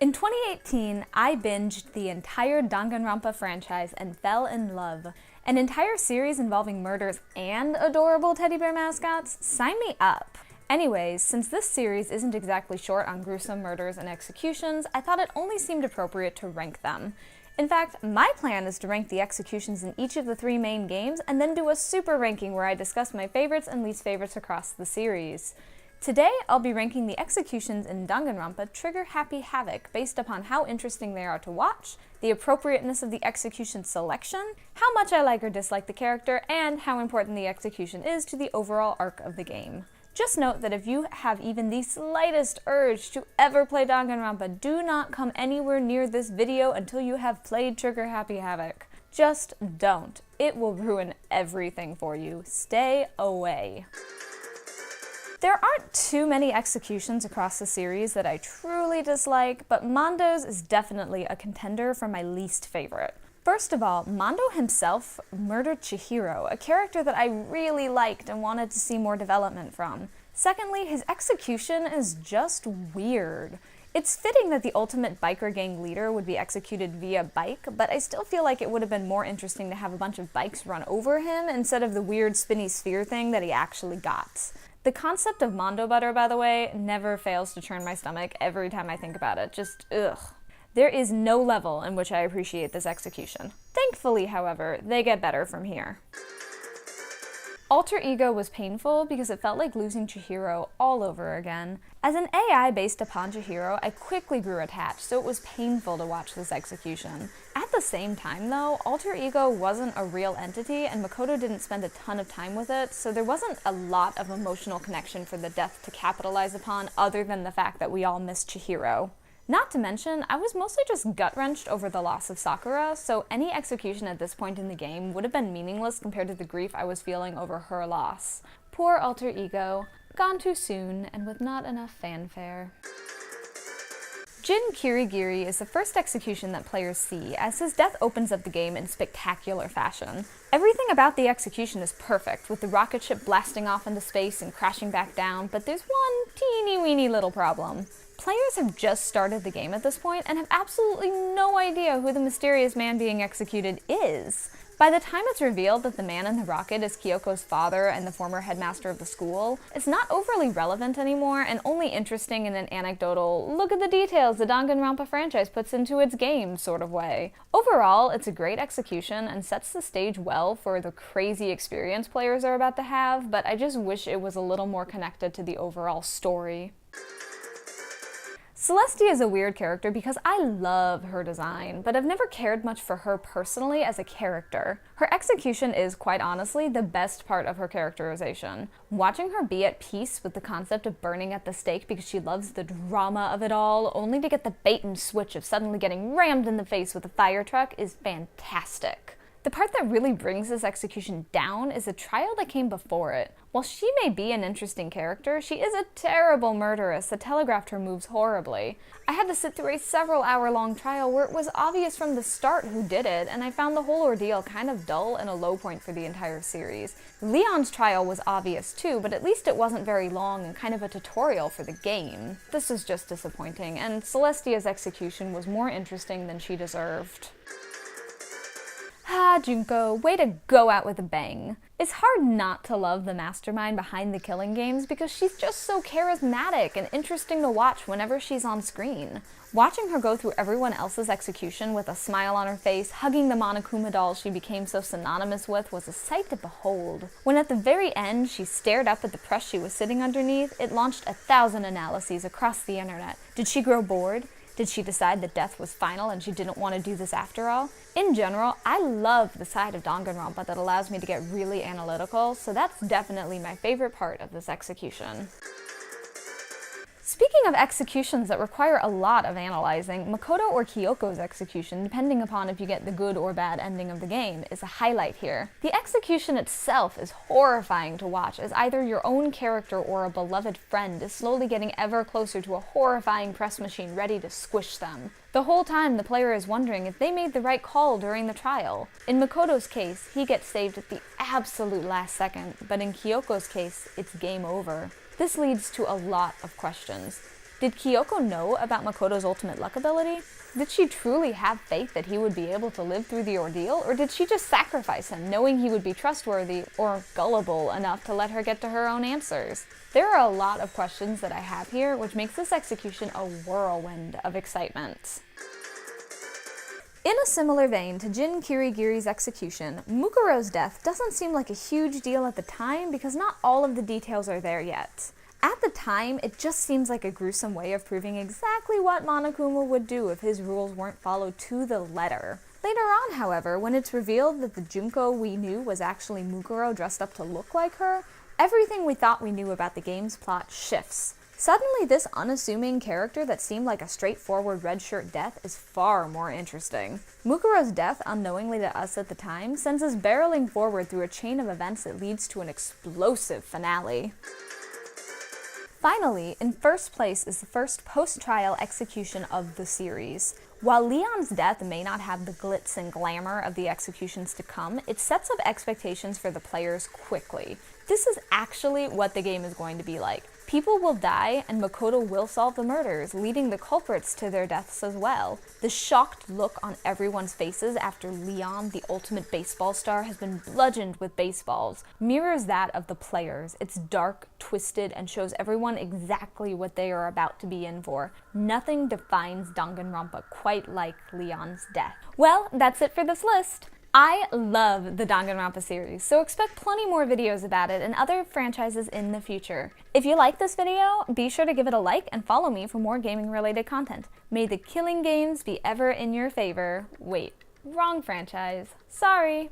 In 2018, I binged the entire Danganronpa franchise and fell in love. An entire series involving murders and adorable teddy bear mascots? Sign me up! Anyways, since this series isn't exactly short on gruesome murders and executions, I thought it only seemed appropriate to rank them. In fact, my plan is to rank the executions in each of the 3 main games and then do a super ranking where I discuss my favorites and least favorites across the series. Today, I'll be ranking the executions in Danganronpa Trigger Happy Havoc based upon how interesting they are to watch, the appropriateness of the execution selection, how much I like or dislike the character, and how important the execution is to the overall arc of the game. Just note that if you have even the slightest urge to ever play Danganronpa, do not come anywhere near this video until you have played Trigger Happy Havoc. Just don't. It will ruin everything for you. Stay away. There aren't too many executions across the series that I truly dislike, but Mondo's is definitely a contender for my least favorite. First of all, Mondo himself murdered Chihiro, a character that I really liked and wanted to see more development from. Secondly, his execution is just weird. It's fitting that the ultimate biker gang leader would be executed via bike, but I still feel like it would have been more interesting to have a bunch of bikes run over him instead of the weird spinny sphere thing that he actually got. The concept of Mondo butter, by the way, never fails to turn my stomach every time I think about it. Just, ugh. There is no level in which I appreciate this execution. Thankfully, however, they get better from here. Alter Ego was painful because it felt like losing Chihiro all over again. As an AI based upon Chihiro, I quickly grew attached, so it was painful to watch this execution. At the same time though, Alter Ego wasn't a real entity and Makoto didn't spend a ton of time with it, so there wasn't a lot of emotional connection for the death to capitalize upon other than the fact that we all missed Chihiro. Not to mention, I was mostly just gut-wrenched over the loss of Sakura, so any execution at this point in the game would have been meaningless compared to the grief I was feeling over her loss. Poor Alter Ego, gone too soon, and with not enough fanfare. Jin Kirigiri is the first execution that players see, as his death opens up the game in spectacular fashion. Everything about the execution is perfect, with the rocket ship blasting off into space and crashing back down, but there's one teeny-weeny little problem. Players have just started the game at this point and have absolutely no idea who the mysterious man being executed is. By the time it's revealed that the man in the rocket is Kyoko's father and the former headmaster of the school, it's not overly relevant anymore and only interesting in an anecdotal, look at the details the Danganronpa franchise puts into its game sort of way. Overall, it's a great execution and sets the stage well for the crazy experience players are about to have, but I just wish it was a little more connected to the overall story. Celestia is a weird character because I love her design, but I've never cared much for her personally as a character. Her execution is, quite honestly, the best part of her characterization. Watching her be at peace with the concept of burning at the stake because she loves the drama of it all, only to get the bait and switch of suddenly getting rammed in the face with a fire truck, is fantastic. The part that really brings this execution down is the trial that came before it. While she may be an interesting character, she is a terrible murderess that telegraphed her moves horribly. I had to sit through a several-hour-long trial where it was obvious from the start who did it, and I found the whole ordeal kind of dull and a low point for the entire series. Leon's trial was obvious too, but at least it wasn't very long and kind of a tutorial for the game. This is just disappointing, and Celestia's execution was more interesting than she deserved. Ah, Junko, way to go out with a bang. It's hard not to love the mastermind behind the Killing Games because she's just so charismatic and interesting to watch whenever she's on screen. Watching her go through everyone else's execution with a smile on her face, hugging the Monokuma doll she became so synonymous with, was a sight to behold. When at the very end she stared up at the press she was sitting underneath, it launched 1,000 analyses across the internet. Did she grow bored? Did she decide that death was final and she didn't want to do this after all? In general, I love the side of Danganronpa that allows me to get really analytical, so that's definitely my favorite part of this execution. Speaking of executions that require a lot of analyzing, Makoto or Kyoko's execution, depending upon if you get the good or bad ending of the game, is a highlight here. The execution itself is horrifying to watch, as either your own character or a beloved friend is slowly getting ever closer to a horrifying press machine ready to squish them. The whole time the player is wondering if they made the right call during the trial. In Makoto's case, he gets saved at the absolute last second, but in Kyoko's case, it's game over. This leads to a lot of questions. Did Kyoko know about Makoto's ultimate luck ability? Did she truly have faith that he would be able to live through the ordeal, or did she just sacrifice him, knowing he would be trustworthy or gullible enough to let her get to her own answers? There are a lot of questions that I have here, which makes this execution a whirlwind of excitement. In a similar vein to Jin Kirigiri's execution, Mukuro's death doesn't seem like a huge deal at the time because not all of the details are there yet. At the time, it just seems like a gruesome way of proving exactly what Monokuma would do if his rules weren't followed to the letter. Later on, however, when it's revealed that the Junko we knew was actually Mukuro dressed up to look like her, everything we thought we knew about the game's plot shifts. Suddenly, this unassuming character that seemed like a straightforward red shirt death is far more interesting. Mukuro's death, unknowingly to us at the time, sends us barreling forward through a chain of events that leads to an explosive finale. Finally, in first place is the first post-trial execution of the series. While Leon's death may not have the glitz and glamour of the executions to come, it sets up expectations for the players quickly. This is actually what the game is going to be like. People will die, and Makoto will solve the murders, leading the culprits to their deaths as well. The shocked look on everyone's faces after Leon, the ultimate baseball star, has been bludgeoned with baseballs mirrors that of the players. It's dark, twisted, and shows everyone exactly what they are about to be in for. Nothing defines Danganronpa quite like Leon's death. Well, that's it for this list. I love the Danganronpa series, so expect plenty more videos about it and other franchises in the future. If you like this video, be sure to give it a like and follow me for more gaming-related content. May the killing games be ever in your favor. Wait, wrong franchise. Sorry.